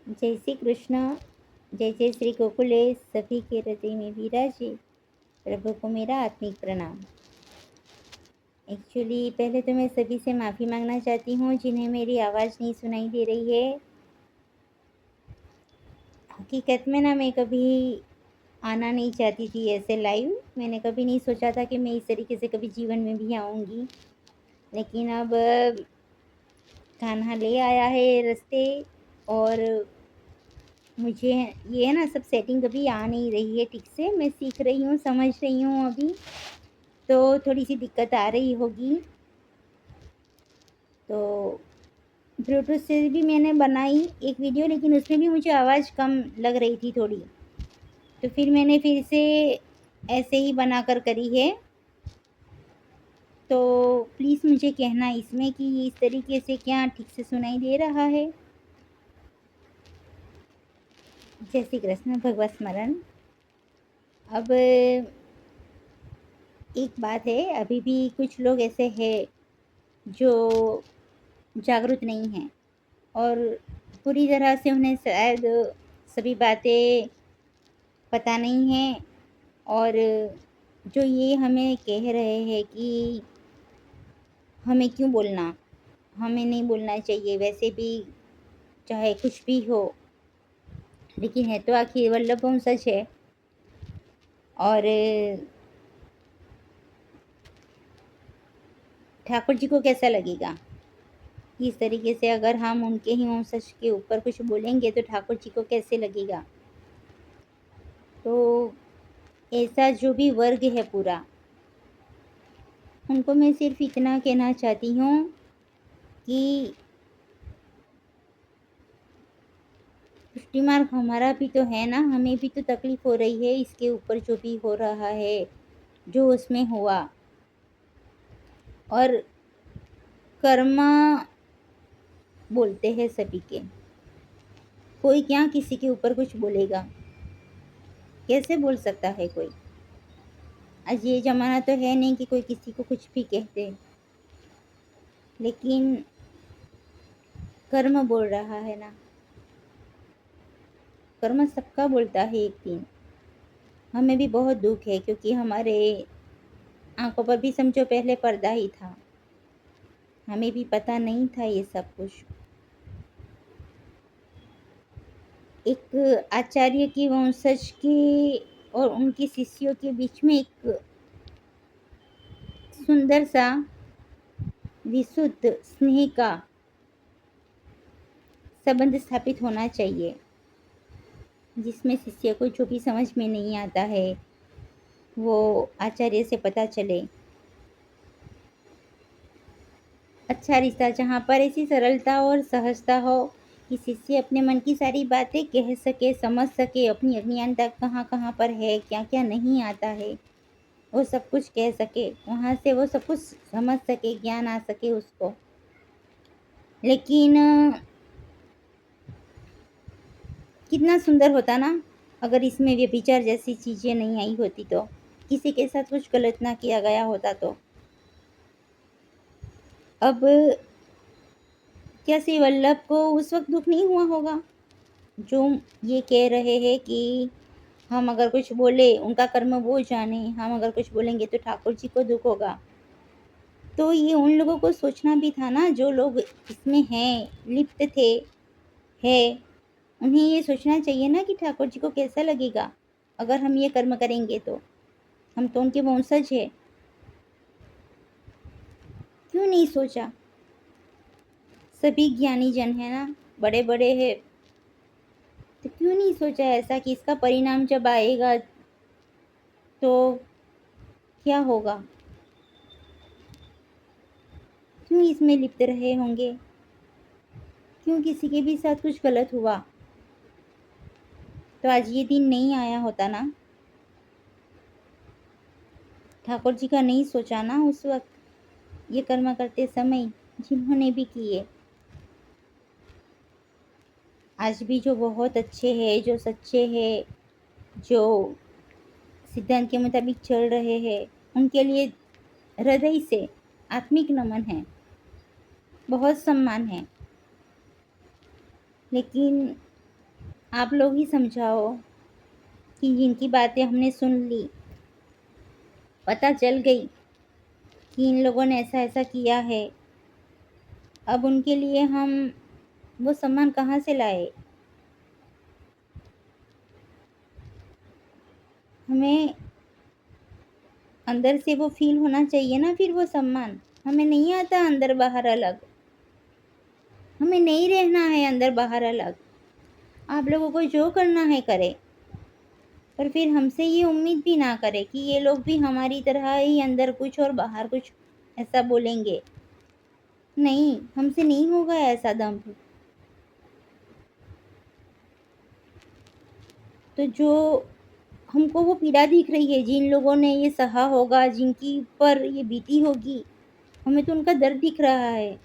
जय श्री कृष्ण। जय जय श्री गोकुलेश सभी के हृदय में विराजे। प्रभु को मेरा आत्मिक प्रणाम। एक्चुअली पहले तो मैं सभी से माफ़ी मांगना चाहती हूँ जिन्हें मेरी आवाज़ नहीं सुनाई दे रही है। हकीकत में ना मैं कभी आना नहीं चाहती थी ऐसे लाइव। मैंने कभी नहीं सोचा था कि मैं इस तरीके से कभी जीवन में भी आऊँगी, लेकिन अब कान्हा ले आया है रास्ते। और मुझे ये है ना, सब सेटिंग कभी आ नहीं रही है ठीक से। मैं सीख रही हूँ, समझ रही हूँ अभी, तो थोड़ी सी दिक्कत आ रही होगी। तो ब्लूटूथ से भी मैंने बनाई एक वीडियो, लेकिन उसमें भी मुझे आवाज़ कम लग रही थी थोड़ी। तो फिर मैंने फिर से ऐसे ही बनाकर करी है। तो प्लीज़ मुझे कहना इसमें कि इस तरीके से क्या ठीक से सुनाई दे रहा है। जय श्री कृष्ण। भगवत स्मरण। अब एक बात है, अभी भी कुछ लोग ऐसे हैं जो जागरूक नहीं हैं और पूरी तरह से उन्हें शायद सभी बातें पता नहीं हैं। और जो ये हमें कह रहे हैं कि हमें क्यों बोलना, हमें नहीं बोलना चाहिए वैसे भी, चाहे कुछ भी हो, लेकिन है तो आखिर वल्लभ सच है। और ठाकुर जी को कैसा लगेगा इस तरीके से अगर हम उनके ही वंशज के ऊपर कुछ बोलेंगे, तो ठाकुर जी को कैसे लगेगा। तो ऐसा जो भी वर्ग है पूरा, उनको मैं सिर्फ इतना कहना चाहती हूँ कि पुष्टि मार्ग हमारा भी तो है ना, हमें भी तो तकलीफ हो रही है इसके ऊपर जो भी हो रहा है, जो उसमें हुआ। और कर्मा बोलते हैं सभी के, कोई क्या किसी के ऊपर कुछ बोलेगा, कैसे बोल सकता है कोई। आज ये ज़माना तो है नहीं कि कोई किसी को कुछ भी कह दे, लेकिन कर्म बोल रहा है ना। कर्म सबका बोलता है एक दिन। हमें भी बहुत दुख है क्योंकि हमारे आंखों पर भी समझो पहले पर्दा ही था, हमें भी पता नहीं था ये सब कुछ। एक आचार्य की वंशज के और उनके शिष्यों के बीच में एक सुंदर सा विशुद्ध स्नेह का संबंध स्थापित होना चाहिए, जिसमें शिष्य को जो भी समझ में नहीं आता है वो आचार्य से पता चले। अच्छा रिश्ता जहाँ पर ऐसी सरलता और सहजता हो कि शिष्य अपने मन की सारी बातें कह सके, समझ सके, अपनी अज्ञानता कहाँ कहाँ पर है, क्या क्या नहीं आता है, वो सब कुछ कह सके, वहाँ से वो सब कुछ समझ सके, ज्ञान आ सके उसको। लेकिन कितना सुंदर होता ना अगर इसमें व्यभिचार जैसी चीज़ें नहीं आई होती, तो किसी के साथ कुछ गलत ना किया गया होता तो। अब क्या श्री वल्लभ को उस वक्त दुख नहीं हुआ होगा जो ये कह रहे हैं कि हम अगर कुछ बोले उनका कर्म वो जाने, हम अगर कुछ बोलेंगे तो ठाकुर जी को दुख होगा। तो ये उन लोगों को सोचना भी था ना, जो लोग इसमें हैं, लिप्त थे, है, उन्हें ये सोचना चाहिए ना कि ठाकुर जी को कैसा लगेगा अगर हम ये कर्म करेंगे। तो हम तो उनके वंशज है, क्यों नहीं सोचा। सभी ज्ञानी जन है ना, बड़े बड़े हैं, तो क्यों नहीं सोचा ऐसा कि इसका परिणाम जब आएगा तो क्या होगा, क्यों इसमें लिप्त रहे होंगे, क्यों किसी के भी साथ कुछ गलत हुआ तो आज ये दिन नहीं आया होता ना। ठाकुर जी का नहीं सोचा ना उस वक्त ये कर्म करते समय जिन्होंने भी किए। आज भी जो बहुत अच्छे हैं, जो सच्चे हैं, जो सिद्धांत के मुताबिक चल रहे हैं, उनके लिए हृदय से आत्मिक नमन है, बहुत सम्मान है। लेकिन आप लोग ही समझाओ कि जिनकी बातें हमने सुन ली, पता चल गई कि इन लोगों ने ऐसा-ऐसा किया है, अब उनके लिए हम वो सम्मान कहाँ से लाएँ? हमें अंदर से वो फ़ील होना चाहिए ना फिर वो सम्मान। हमें नहीं आता अंदर-बाहर अलग। हमें नहीं रहना है अंदर-बाहर अलग। आप लोगों को जो करना है करें, पर फिर हमसे ये उम्मीद भी ना करें कि ये लोग भी हमारी तरह ही अंदर कुछ और बाहर कुछ ऐसा बोलेंगे। नहीं, हमसे नहीं होगा ऐसा दम्भ। तो जो हमको वो पीड़ा दिख रही है, जिन लोगों ने ये सहा होगा, जिनकी पर ये बीती होगी, हमें तो उनका दर्द दिख रहा है।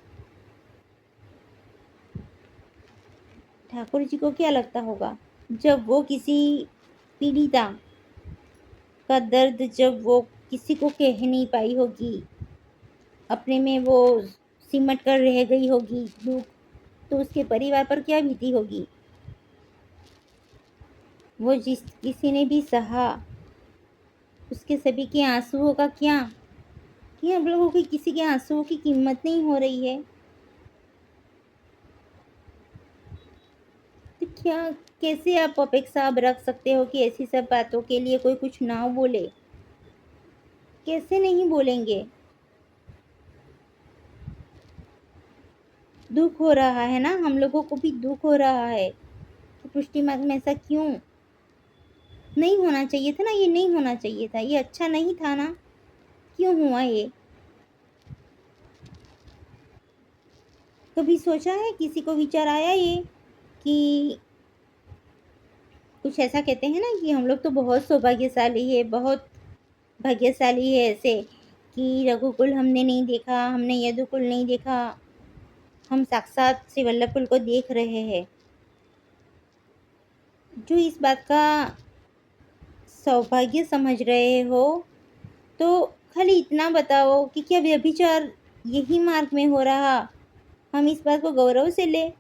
ठाकुर जी को क्या लगता होगा, जब वो किसी पीड़िता का दर्द जब वो किसी को कह नहीं पाई होगी, अपने में वो सिमट कर रह गई होगी दुःख, तो उसके परिवार पर क्या बीती होगी? वो जिस किसी ने भी सहा, उसके सभी के आँसुओं का क्या? कि हम लोगों को किसी के आँसुओं की कीमत नहीं हो रही है। तो क्या कैसे आप अपेक्षा अब रख सकते हो कि ऐसी सब बातों के लिए कोई कुछ ना बोले? कैसे नहीं बोलेंगे? दुःख हो रहा है ना, हम लोगों को भी दुःख हो रहा है। तो पुष्टि मार्ग में ऐसा क्यों? नहीं होना चाहिए था ना, ये नहीं होना चाहिए था, ये अच्छा नहीं था ना, क्यों हुआ ये? कभी सोचा है, किसी को विचार आया ये कि कुछ ऐसा कहते हैं ना कि हम लोग तो बहुत सौभाग्यशाली है, बहुत भाग्यशाली है ऐसे कि रघुकुल हमने नहीं देखा, हमने यदुकुल नहीं देखा, हम साक्षात श्री वल्लभकुल को देख रहे हैं। जो इस बात का सौभाग्य समझ रहे हो, तो खाली इतना बताओ कि क्या व्यभिचार यही मार्ग में हो रहा? हम इस बात को गौरव से लें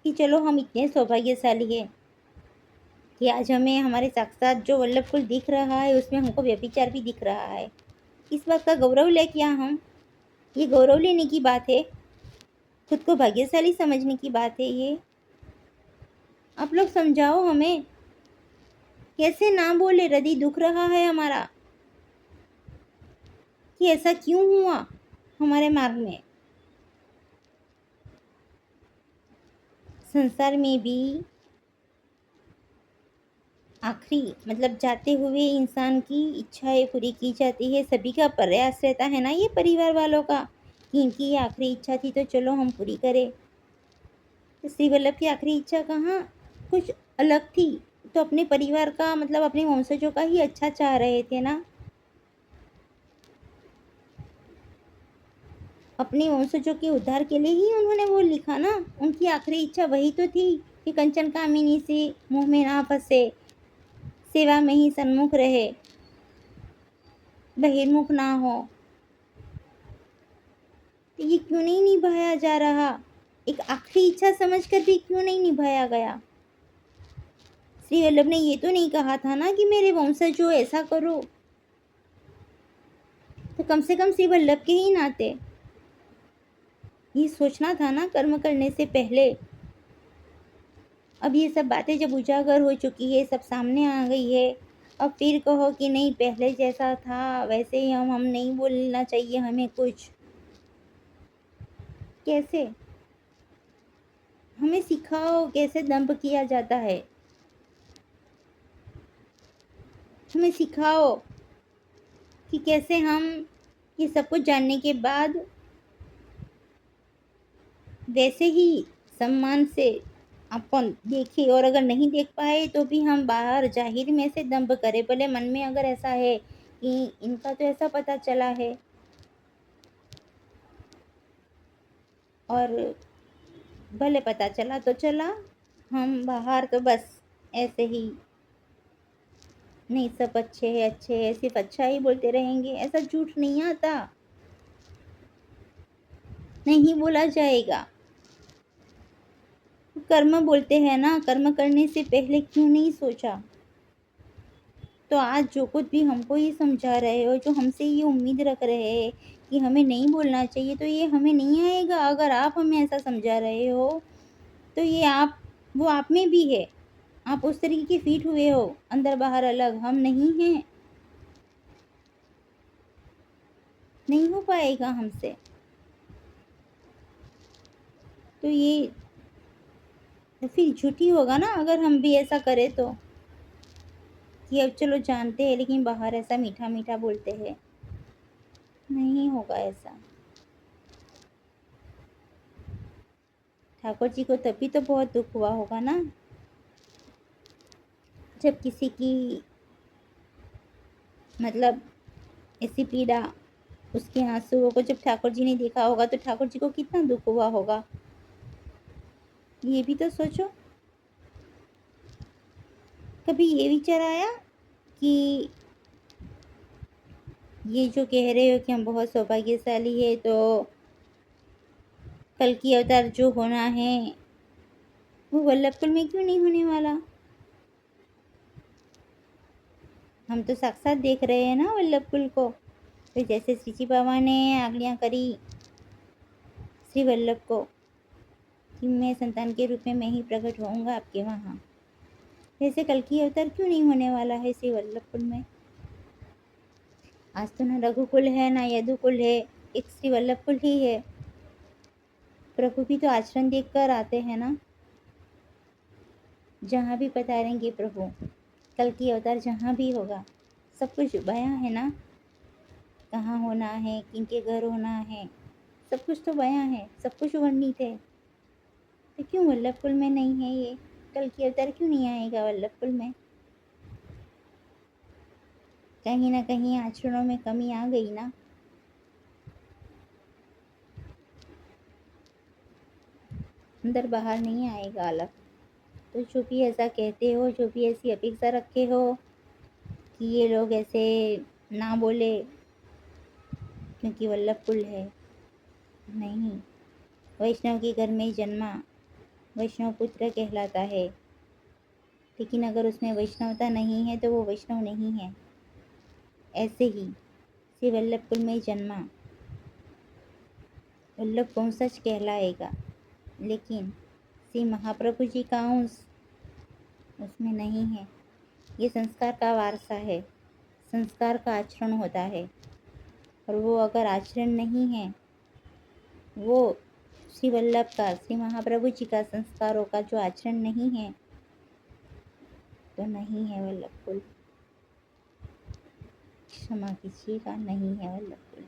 कि चलो हम इतने सौभाग्यशाली हैं कि आज हमें हमारे साक्षात जो वल्लभकुल दिख रहा है, उसमें हमको व्यभिचार भी दिख रहा है। इस बात का गौरव लें क्या हम? ये गौरव लेने की बात है, खुद को भाग्यशाली समझने की बात है ये। आप लोग समझाओ हमें, कैसे ना बोले, हृदय दुख रहा है हमारा कि ऐसा क्यों हुआ हमारे मार्ग में। संसार में भी आखिरी मतलब जाते हुए इंसान की इच्छाएं पूरी की जाती है, सभी का प्रयास रहता है ना ये परिवार वालों का कि इनकी ये आखिरी इच्छा थी तो चलो हम पूरी करें। तो श्री वल्लभ की आखिरी इच्छा कहाँ कुछ अलग थी, तो अपने परिवार का मतलब अपने वंशजों का ही अच्छा चाह रहे थे ना, अपने वंशजों के उद्धार के लिए ही उन्होंने वो लिखा ना। उनकी आखिरी इच्छा वही तो थी कि कंचन कामिनी से मुंह में ना फंसे, सेवा में ही सन्मुख रहे, बहिर्मुख ना हो। तो ये क्यों नहीं निभाया जा रहा? एक आखिरी इच्छा समझकर भी क्यों नहीं निभाया गया? श्री वल्लभ ने ये तो नहीं कहा था ना कि मेरे वंशज हो ऐसा करो। तो कम से कम श्री वल्लभ के ही नाते ये सोचना था ना कर्म करने से पहले। अब ये सब बातें जब उजागर हो चुकी है, सब सामने आ गई है, अब फिर कहो कि नहीं पहले जैसा था वैसे ही हम नहीं बोलना चाहिए हमें कुछ। कैसे? हमें सिखाओ कैसे दंभ किया जाता है। हमें सिखाओ कि कैसे हम ये सब कुछ जानने के बाद वैसे ही सम्मान से अपन देखें, और अगर नहीं देख पाए तो भी हम बाहर जाहिर में से दंभ करें, भले मन में अगर ऐसा है कि इनका तो ऐसा पता चला है, और भले पता चला तो चला, हम बाहर तो बस ऐसे ही नहीं सब अच्छे है सिर्फ अच्छा ही बोलते रहेंगे, ऐसा झूठ नहीं आता, नहीं बोला जाएगा। कर्म बोलते हैं ना, कर्म करने से पहले क्यों नहीं सोचा? तो आज जो कुछ भी हमको ये समझा रहे हो, जो हमसे ये उम्मीद रख रहे हैं कि हमें नहीं बोलना चाहिए, तो ये हमें नहीं आएगा। अगर आप हमें ऐसा समझा रहे हो, तो ये आप वो आप में भी है। आप उस तरीके के फिट हुए हो, अंदर बाहर अलग, हम नहीं हैं, नहीं हो पाएगा हमसे। तो ये तो फिर झूठ ही होगा ना, अगर हम भी ऐसा करें तो, कि अब चलो जानते हैं लेकिन बाहर ऐसा मीठा-मीठा बोलते हैं। नहीं होगा ऐसा। ठाकुर जी को तभी तो बहुत दुःख हुआ होगा ना, जब किसी की मतलब ऐसी पीड़ा, उसके आँसुओं को जब ठाकुर जी ने देखा होगा, तो ठाकुर जी को कितना दुःख हुआ होगा। ये भी तो सोचो। कभी ये विचार आया कि ये जो कह रहे हो कि हम बहुत सौभाग्यशाली है, तो कल की अवतार जो होना है, वो वल्लभकुल में क्यों नहीं होने वाला? हम तो साक्षात देख रहे हैं ना वल्लभकुल को। तो जैसे श्री बाबा ने आज्ञा करी श्री वल्लभ को कि मैं संतान के रूप में मैं ही प्रकट होऊंगा आपके वहाँ, वैसे कल की अवतार क्यों नहीं होने वाला है श्री वल्लभकुल में? आज तो ना रघुकुल है ना यदुकुल है, एक श्री वल्लभकुल ही है। प्रभु भी तो आचरण देख कर आते हैं ना, जहाँ भी पधारेंगे प्रभु, कल की अवतार जहाँ भी होगा, सब कुछ बयां है ना, कहाँ होना है, किनके घर होना है, सब कुछ तो बयां है, सब कुछ वर्णित है। तो क्यों वल्लभकुल में नहीं है ये? कल की अवतार क्यों नहीं आएगा वल्लभकुल में? कहीं ना कहीं आचरणों में कमी आ गई ना। अंदर बाहर नहीं आएगा अलग। तो जो भी ऐसा कहते हो, जो भी ऐसी अपेक्षा रखे हो कि ये लोग ऐसे ना बोले क्योंकि वल्लभकुल है, नहीं, वैष्णव के घर में जन्मा, वैष्णव पुत्र कहलाता है। लेकिन अगर उसमें वैष्णवता नहीं है तो वो वैष्णव नहीं है। ऐसे ही श्री वल्लभकुल में जन्मा, वल्लभ वंशज कहलाएगा, लेकिन श्री महाप्रभु जी का अंश उसमें नहीं है। ये संस्कार का वारसा है, संस्कार का आचरण होता है, और वो अगर आचरण नहीं है, वो श्री वल्लभ का, श्री महाप्रभु जी का संस्कारों का जो आचरण नहीं है, तो नहीं है वल्लभकुल। क्षमा कीजिएगा, नहीं है वल्लभकुल।